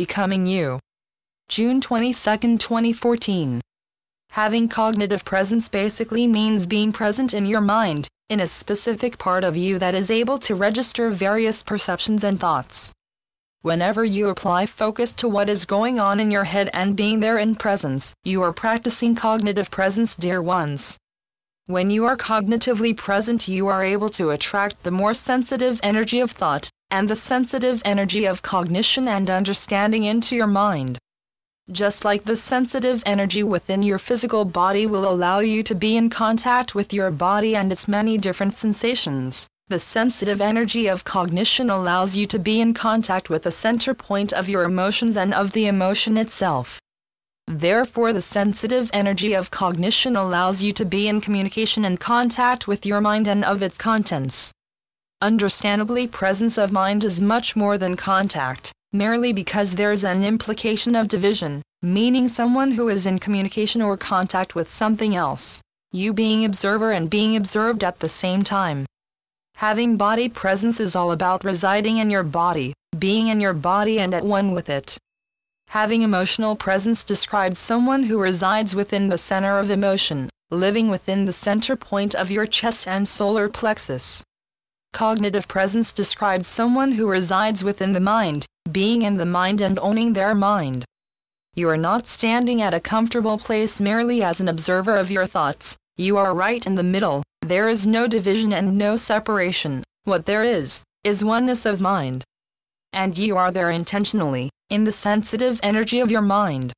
Becoming You. June 22, 2014. Having cognitive presence basically means being present in your mind, in a specific part of you that is able to register various perceptions and thoughts. Whenever you apply focus to what is going on in your head and being there in presence, you are practicing cognitive presence, dear ones. When you are cognitively present, you are able to attract the more sensitive energy of thought, and the sensitive energy of cognition and understanding into your mind. Just like the sensitive energy within your physical body will allow you to be in contact with your body and its many different sensations, the sensitive energy of cognition allows you to be in contact with the center point of your emotions and of the emotion itself. Therefore, the sensitive energy of cognition allows you to be in communication and contact with your mind and of its contents. Understandably, presence of mind is much more than contact, merely because there's an implication of division, meaning someone who is in communication or contact with something else, you being observer and being observed at the same time. Having body presence is all about residing in your body, being in your body and at one with it. Having emotional presence describes someone who resides within the center of emotion, living within the center point of your chest and solar plexus. Cognitive presence describes someone who resides within the mind, being in the mind and owning their mind. You are not standing at a comfortable place merely as an observer of your thoughts, you are right in the middle, there is no division and no separation, what there is oneness of mind. And you are there intentionally, in the sensitive energy of your mind.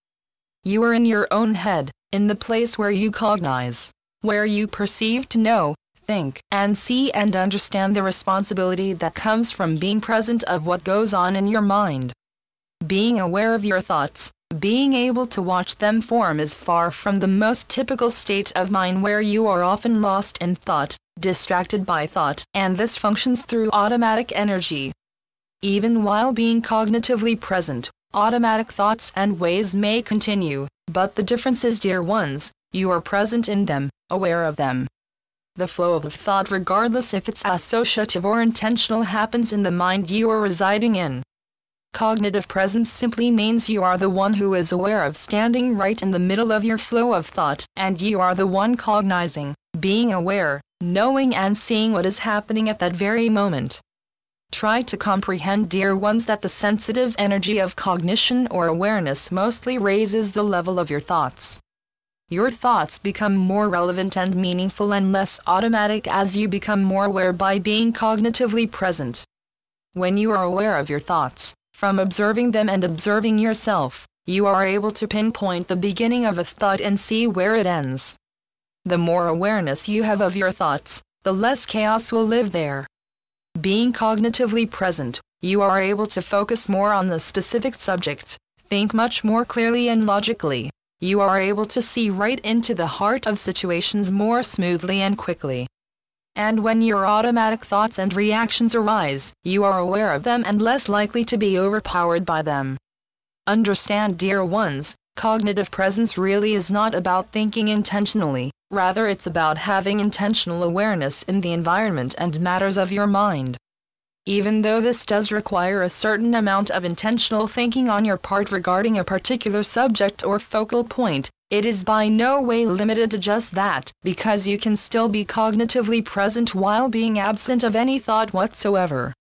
You are in your own head, in the place where you cognize, where you perceive to know, think, and see and understand the responsibility that comes from being present of what goes on in your mind. Being aware of your thoughts, being able to watch them form is far from the most typical state of mind where you are often lost in thought, distracted by thought, and this functions through automatic energy. Even while being cognitively present, automatic thoughts and ways may continue, but the difference is, dear ones, you are present in them, aware of them. The flow of thought, regardless if it's associative or intentional, happens in the mind you are residing in. Cognitive presence simply means you are the one who is aware of standing right in the middle of your flow of thought, and you are the one cognizing, being aware, knowing and seeing what is happening at that very moment. Try to comprehend, dear ones, that the sensitive energy of cognition or awareness mostly raises the level of your thoughts. Your thoughts become more relevant and meaningful and less automatic as you become more aware by being cognitively present. When you are aware of your thoughts, from observing them and observing yourself, you are able to pinpoint the beginning of a thought and see where it ends. The more awareness you have of your thoughts, the less chaos will live there. Being cognitively present, you are able to focus more on the specific subject, think much more clearly and logically. You are able to see right into the heart of situations more smoothly and quickly. And when your automatic thoughts and reactions arise, you are aware of them and less likely to be overpowered by them. Understand, dear ones, cognitive presence really is not about thinking intentionally, rather it's about having intentional awareness in the environment and matters of your mind. Even though this does require a certain amount of intentional thinking on your part regarding a particular subject or focal point, it is by no way limited to just that, because you can still be cognitively present while being absent of any thought whatsoever.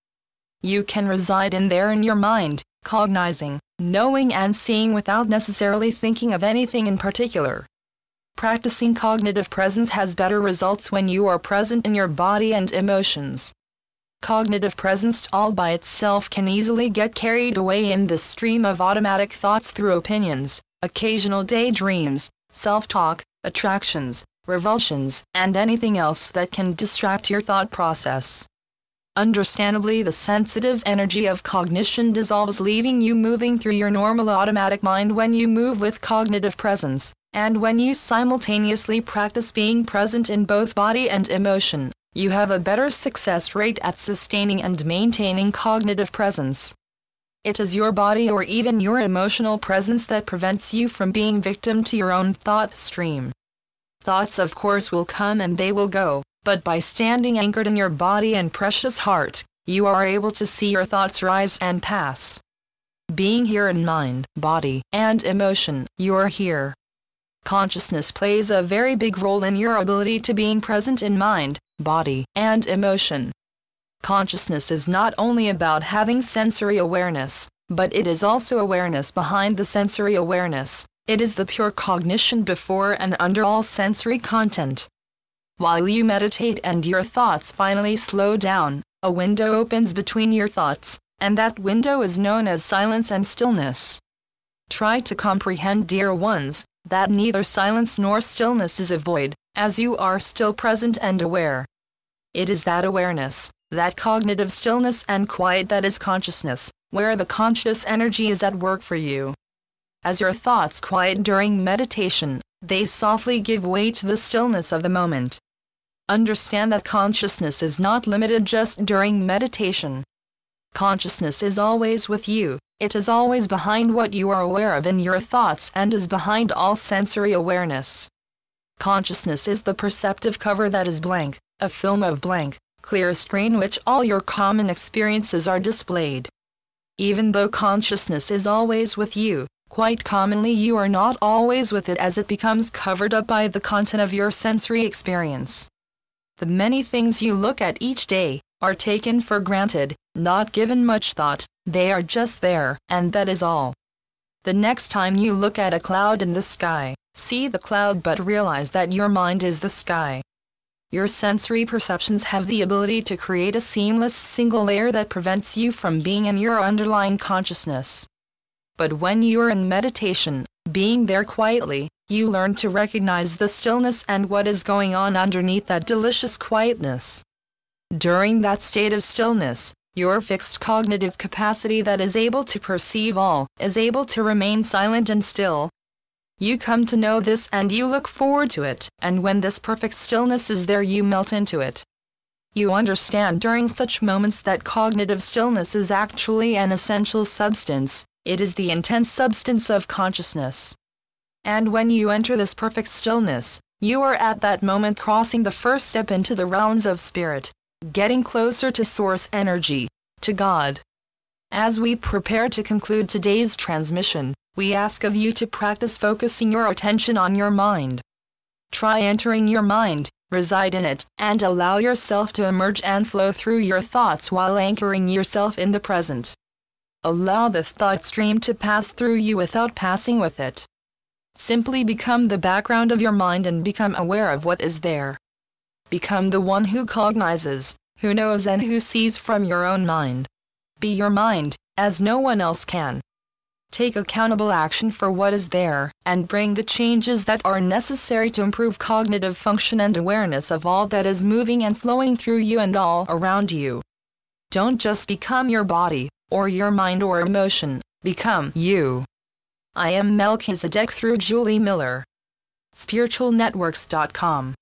You can reside in there in your mind, cognizing, knowing and seeing without necessarily thinking of anything in particular. Practicing cognitive presence has better results when you are present in your body and emotions. Cognitive presence all by itself can easily get carried away in the stream of automatic thoughts through opinions, occasional daydreams, self-talk, attractions, revulsions, and anything else that can distract your thought process. Understandably, the sensitive energy of cognition dissolves, leaving you moving through your normal automatic mind when you move with cognitive presence, and when you simultaneously practice being present in both body and emotion. You have a better success rate at sustaining and maintaining cognitive presence. It is your body or even your emotional presence that prevents you from being victim to your own thought stream. Thoughts, of course, will come and they will go, but by standing anchored in your body and precious heart, you are able to see your thoughts rise and pass. being here in mind, body, and emotion. You're here. Consciousness plays a very big role in your ability to being present in mind, body, and emotion. Consciousness is not only about having sensory awareness, but it is also awareness behind the sensory awareness. It is the pure cognition before and under all sensory content. While you meditate and your thoughts finally slow down, a window opens between your thoughts, and that window is known as silence and stillness. Try to comprehend, dear ones, that neither silence nor stillness is a void, as you are still present and aware. It is that awareness, that cognitive stillness and quiet that is consciousness, where the conscious energy is at work for you. As your thoughts quiet during meditation, they softly give way to the stillness of the moment. Understand that consciousness is not limited just during meditation. Consciousness is always with you. It is always behind what you are aware of in your thoughts and is behind all sensory awareness. Consciousness is the perceptive cover that is blank, a film of blank, clear screen which all your common experiences are displayed. Even though consciousness is always with you, quite commonly you are not always with it as it becomes covered up by the content of your sensory experience. The many things you look at each day are taken for granted, not given much thought. They are just there, and that is all. The next time you look at a cloud in the sky, see the cloud but realize that your mind is the sky. Your sensory perceptions have the ability to create a seamless single layer that prevents you from being in your underlying consciousness. But when you are in meditation, being there quietly, you learn to recognize the stillness and what is going on underneath that delicious quietness. During that state of stillness, your fixed cognitive capacity that is able to perceive all, is able to remain silent and still. You come to know this and you look forward to it, and when this perfect stillness is there you melt into it. You understand during such moments that cognitive stillness is actually an essential substance, it is the intense substance of consciousness. And when you enter this perfect stillness, you are at that moment crossing the first step into the realms of spirit, getting closer to source energy, to God. As we prepare to conclude today's transmission, we ask of you to practice focusing your attention on your mind. Try entering your mind, reside in it, and allow yourself to emerge and flow through your thoughts while anchoring yourself in the present. Allow the thought stream to pass through you without passing with it. Simply become the background of your mind and become aware of what is there. Become the one who cognizes, who knows and who sees from your own mind. Be your mind, as no one else can. Take accountable action for what is there, and bring the changes that are necessary to improve cognitive function and awareness of all that is moving and flowing through you and all around you. Don't just become your body, or your mind or emotion, become you. I am Melchizedek through Julie Miller. SpiritualNetworks.com